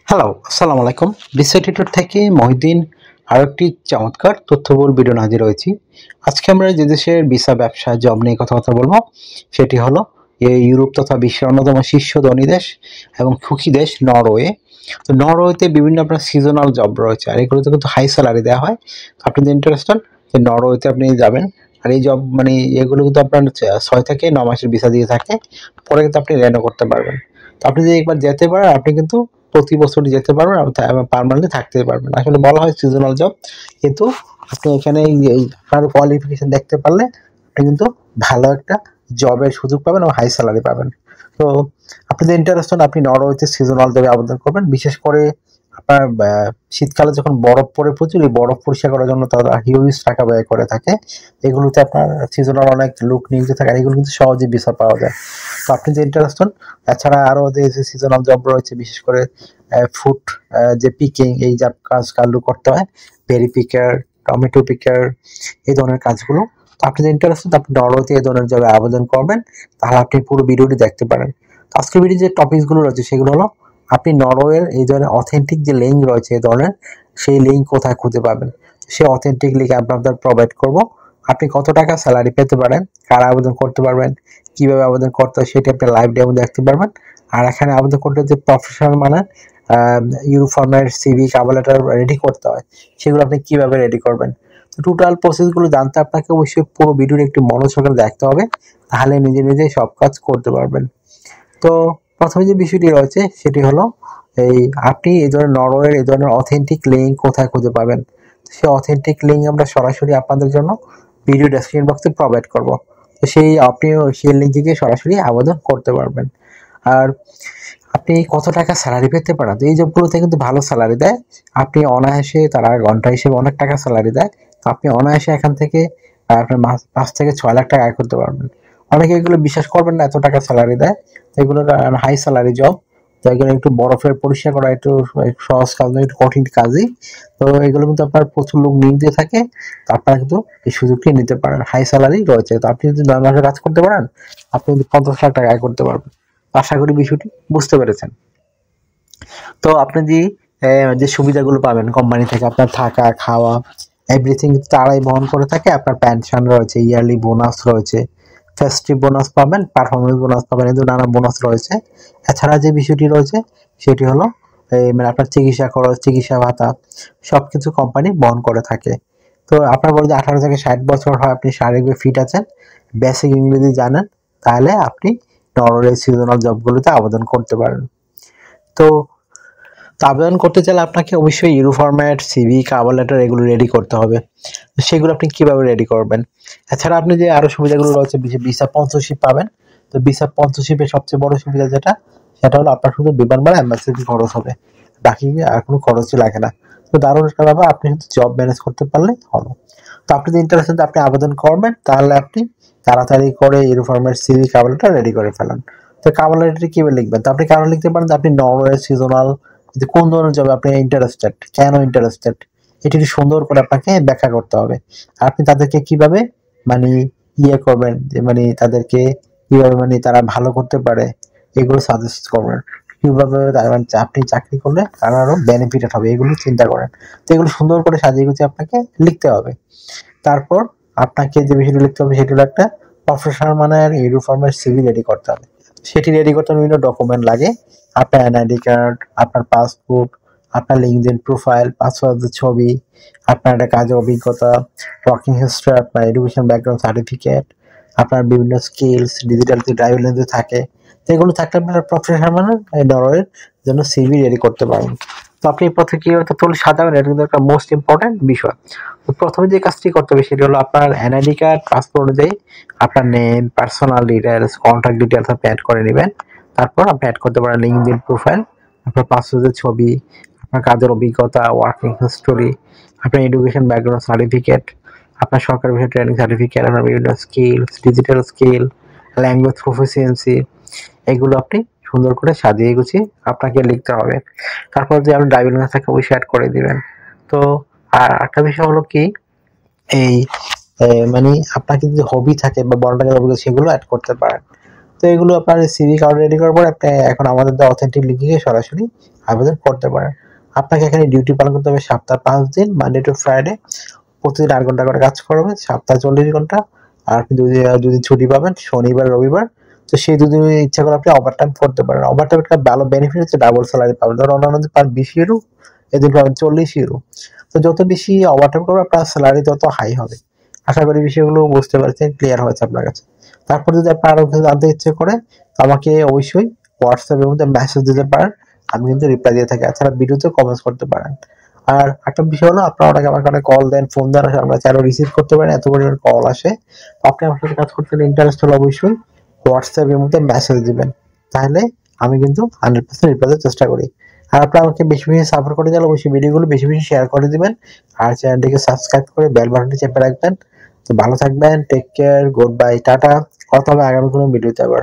Hello, আসসালামু আলাইকুম। Research editor থেকে মহিউদ্দিন আরও একটি চমৎকার তথ্যবহুল ভিডিও নিয়ে হাজির হয়েছি। আজকে আমরা যে দেশের ভিসা ব্যবসা জব নিয়ে কথা বলবো সেটি হলো ইউরোপ তথা বিশ্বের অন্যতম শীর্ষ ধনী দেশ এবং সুখী দেশ নরওয়ে। তো নরওয়েতে বিভিন্ন আপনার সিজনাল জব রয়েছে আর এগুলোতে কিন্তু হাই স্যালারি দেওয়া হয়। তো আপনি যদি ইন্টারেস্টেড যে নরওয়েতে আপনি যাবেন আর এই জব মানে এগুলো কিন্তু আপনার 6 থেকে 9 মাসের ভিসা দিয়ে থাকে, পরে কিন্তু আপনি রেনও করতে পারবেন। তো আপনি যদি একবার যেতে পারেন আপনি কিন্তু প্রতি বছরই যেতে পারবেন এবং পার্মানেন্টলি থাকতে পারবেন। আসলে বলা হয় সিজনাল জব, কিন্তু আপনি এখানে এই আপনার কোয়ালিফিকেশন দেখতে পারলে আপনি কিন্তু ভালো একটা জবের সুযোগ পাবেন এবং হাই স্যালারি পাবেন। তো আপনি যদি ইন্টারেস্টেড আপনি নরওয়েতে সিজনাল জবে আবেদন করবেন। বিশেষ করে আপনার শীতকালে যখন বরফ পড়ে প্রচুর, এই বরফ পরিষ্কার করার জন্য তারা হিউজ টাকা ব্যয় করে থাকে। এগুলোতে আপনার সিজনাল অনেক লোক নিয়োজিত থাকে আর এগুলো কিন্তু সহজেই ভিসা পাওয়া যায়। তো আপনি যে ইন্টারেস্টেড, এছাড়া আরও যে সিজনাল জব রয়েছে বিশেষ করে ফুড যে পিকিং এই কাজগুলো করতে হয়, বেরি পিকার, টমেটো পিকার, এই ধরনের কাজগুলো। তো আপনি যে ইন্টারেস্টেড আপনি নরওয়েতে এই ধরনের জবে আবেদন করবেন, তাহলে আপনি পুরো ভিডিওটি দেখতে পারেন। তো আজকের ভিডিও যে টপিকসগুলো রয়েছে সেগুলো হলো আপনি নরওয়ের এই ধরনের অথেন্টিক যে লিঙ্ক রয়েছে এই ধরনের, সেই লিঙ্ক কোথায় খুঁজে পাবেন, সেই অথেন্টিক লিঙ্ক আপনাদের প্রোভাইড করব। আপনি কত টাকা স্যালারি পেতে পারেন, কারা আবেদন করতে পারবেন, কিভাবে আবেদন করতে হয় সেটা আপনি লাইভ ডেমো দেখতে পারবেন। আর এখানে আবেদন করতে যে প্রফেশনাল মানে ইউনিফর্মের সিভি কভার লেটার রেডি করতে হয়, সেগুলো আপনি কিভাবে রেডি করবেন। তো টোটাল প্রসেসগুলো জানতে আপনাকে অবশ্যই পুরো ভিডিওটি একটু মনোযোগ দিয়ে দেখতে হবে, তাহলে নিজে সব কাজ করতে পারবেন। তো প্রথমে যে বিষয়টি রয়েছে সেটি হলো এই আপনি এই ধরনের নরওয়ের এই ধরনের অথেন্টিক লিঙ্ক কোথায় খুঁজে পাবেন। সেই অথেন্টিক লিঙ্ক আমরা সরাসরি আপনাদের জন্য ভিডিও ডেসক্রিপশন বক্সে প্রোভাইড করব। তো আপনিও সেই লিঙ্কে গিয়ে সরাসরি আবেদন করতে পারবেন। আর আপনি কত টাকা স্যালারি পেতে পারেন, এই জবগুলোতে কিন্তু ভালো স্যালারি দেয়। আপনি অনায়াসে, তারা ঘন্টা হিসেবে অনেক টাকা স্যালারি দেয়। তো আপনি অনায়াসে এখান থেকে আপনার 5 থেকে 6 লাখ টাকা আয় করতে পারবেন। অনেকে এগুলো বিশ্বাস করবেন না, এত টাকা স্যালারি দেয়। এগুলো হাই স্যালারি জব। তো এগুলো একটু বরফের পরিষ্কার করা একটু সহজ কাজ নয়, একটু কঠিন কাজই। তো এগুলো কিন্তু আপনার প্রচুর লোক নিয়োগ দিয়ে থাকে। তো আপনারা কিন্তু এই সুযোগটি নিতে পারেন, হাই স্যালারি রয়েছে। তো আপনি যদি 9 মাসে কাজ করতে পারেন আপনি কিন্তু 50 লাখ টাকা আয় করতে পারবেন। আশা করি বিষয়টি বুঝতে পেরেছেন। তো আপনি যে সুবিধাগুলো পাবেন কোম্পানি থেকে, আপনার থাকা খাওয়া এভরিথিং তারাই বহন করে থাকে। আপনার পেনশন রয়েছে, ইয়ারলি বোনাস রয়েছে, ফেস্টিভ বোনাস পাবেন, পারফরমেন্স বোনাস পাবেন, এই নানা বোনাস রয়েছে। এছাড়া যে বিষয়টি রয়েছে সেটি হলো মানে আপনার চিকিৎসা খরচ, চিকিৎসা ভাতা সবকিছু কোম্পানি বহন করে থাকে। তো আপনার বলে যে 18 থেকে 60 বছর হয়, আপনি শারীরিকভাবে ফিট আছেন, বেসিক ইংরেজি জানেন, তাহলে আপনি নরওয়ে সিজনাল জবগুলোতে আবেদন করতে পারেন। তো আবেদন করতে চাইলে আপনাকে অবশ্যই ইউরোফরম্যাট, সিভি, কভার লেটার এগুলো রেডি করতে হবে। তো সেগুলো আপনি কিভাবে রেডি করবেন। এছাড়া আপনি যে আরো সুবিধাগুলো রয়েছে, ভিসা স্পন্সরশিপ পাবেন। তো ভিসা স্পন্সরশিপের সবচেয়ে বড় সুবিধা সেটা হলো আপনার শুধু বিমান ভাড়া অ্যাম্বাসিডার খরচ হবে, বাকি আর কোনো খরচই লাগে না। তো দারুণ একটা ব্যাপার, আপনি শুধু জব ম্যানেজ করতে পারলে হলো। তো আপনি যদি ইন্টারেস্টেড আপনি আবেদন করবেন, তাহলে আপনি তাড়াতাড়ি করে ইউরোফরম্যাট, সিভি, কভার লেটার রেডি করে ফেলেন। তো কভার লেটারটি কিভাবে লিখবেন, তো আপনি কারণ লিখতে পারেন যে আপনি নরওয়ে সিজনাল যে কোন ধরনের জবে আপনি ইন্টারেস্টেড, কেন ইন্টারেস্টেড, এটি সুন্দর করে আপনাকে ব্যাখ্যা করতে হবে। আর আপনি তাদেরকে কিভাবে মানে করবেন, যে মানে তাদেরকে কিভাবে মানে তারা ভালো করতে পারে এগুলো সাজেস্ট করবেন। কিভাবে আপনি চাকরি করলে তার আরো বেনিফিটেড হবে এগুলো চিন্তা করেন। তো এগুলো সুন্দর করে সাজিয়ে গুছিয়ে আপনাকে লিখতে হবে। তারপর আপনাকে যে বিষয়টি লিখতে হবে সেটি হলো একটা প্রফেশনাল মানের ইউনিফর্মের সিভি রেডি করতে হবে। সেটি রেডি করতে বিভিন্ন ডকুমেন্ট লাগে, আপনার এনআইডি কার্ড, আপনার পাসপোর্ট, আপনার লিঙ্কডইন প্রোফাইল, পাসওয়ার্ডের ছবি, আপনার একটা কাজের অভিজ্ঞতা, ওয়ার্কিং হিস্ট্রি, আপনার এডুকেশন ব্যাকগ্রাউন্ড সার্টিফিকেট, আপনার বিভিন্ন স্কিলস, ডিজিটাল যে ড্রাইভিং লাইসেন্স থাকে, এগুলো থাকলে আপনার প্রফেশনাল মানে নরওয়ের জন্য সিভি রেডি করতে পারেন। তো আপনি এই পথে কীভাবে তথ্যগুলো সাজাবেন, এটা কিন্তু একটা মোস্ট ইম্পর্টেন্ট বিষয়। তো প্রথমে যে কাজটি করতে হবে সেটি হলো আপনার এনআইডি কার্ড, পাসপোর্ট অনুযায়ী আপনার name, personal details, contact details আপনি অ্যাড করে নেবেন। তারপর আপনি অ্যাড করতে পারেন লিঙ্কডইন প্রোফাইল, আপনার পাসপোর্টের ছবি, আপনার কাজের অভিজ্ঞতা, ওয়ার্কিং হিস্টোরি, আপনার এডুকেশন ব্যাকগ্রাউন্ড সার্টিফিকেট, আপনার সরকারি বিষয়ে ট্রেনিং সার্টিফিকেট, আপনার বিভিন্ন skills, digital skill, language proficiency, এগুলো আপনি সুন্দর করে সাজিয়ে গুছিয়ে আপনাকে লিখতে হবে। তারপর যে আপনি ড্রাইভিং লাইসেন্স থাকে ওই অ্যাড করে দিবেন। তো আর একটা বিষয় হলো কি, এই মানে আপনাকে যদি হবি থাকে বা বড় টাকার অভিজ্ঞতা সেগুলো অ্যাড করতে পারেন। তো এগুলো আপনার সিভি কার্ড রেডি করার পর আপনি এখন আমাদের অথেন্টিক লিঙ্কে সরাসরি আবেদন করতে পারেন। আপনাকে এখানে ডিউটি পালন করতে হবে সপ্তাহে 5 দিন, মানডে টু ফ্রাইডে। প্রতিদিন 8 ঘন্টা করে কাজ করবেন, সপ্তাহে 40 ঘন্টা। আর আপনি দুদিন ছুটি পাবেন, শনিবার রবিবার। তো সেই দুদিন ইচ্ছা করে আপনি ওভারটাইম করতে পারেন। ওভারটাইম একটা ভালো বেনিফিট হচ্ছে ডাবল স্যালারি পাবেন। ধরুন অন্যান্য পান 20 ইউরো, এদিন পাবেন 40 ইউরো। তো যত বেশি ওভারটাইম করবে আপনার স্যালারি তত হাই হবে। আশা করি বিষয়গুলো বুঝতে পারছেন, ক্লিয়ার হয়েছে আপনার কাছে। তারপর যদি আপনার আরো কিছু জানতে ইচ্ছে করে আমাকে অবশ্যই হোয়াটসঅ্যাপের মধ্যে মেসেজ দিতে পারেন, আমি কিন্তু রিপ্লাই দিয়ে থাকি। এছাড়া ভিডিওতে কমেন্টস করতে পারেন। আর একটা বিষয় হলো, আপনারা আমাকে অনেক কল দেন, ফোন দেন, আমরা চাইলে রিসিভ করতে পারেন, এত পরিমাণ কল আসে। আপনি আমার সাথে কাজ করতে ইন্টারেস্ট হলে অবশ্যই হোয়াটসঅ্যাপের মধ্যে মেসেজ দিবেন, তাহলে আমি কিন্তু 100% রিপ্লাই দেওয়ার চেষ্টা করি। আর আপনি আমাকে বেশি বেশি সাপোর্ট করে দিলে অবশ্যই ভিডিওগুলো বেশি বেশি শেয়ার করে দিবেন, আর চ্যানেলটিকে সাবস্ক্রাইব করে বেল বাটনটি চেপে রাখবেন। তো ভালো থাকবেন, টেক কেয়ার, গুড বাই, টাটা। কথা হবে আগামী কোনো ভিডিওতে আবার।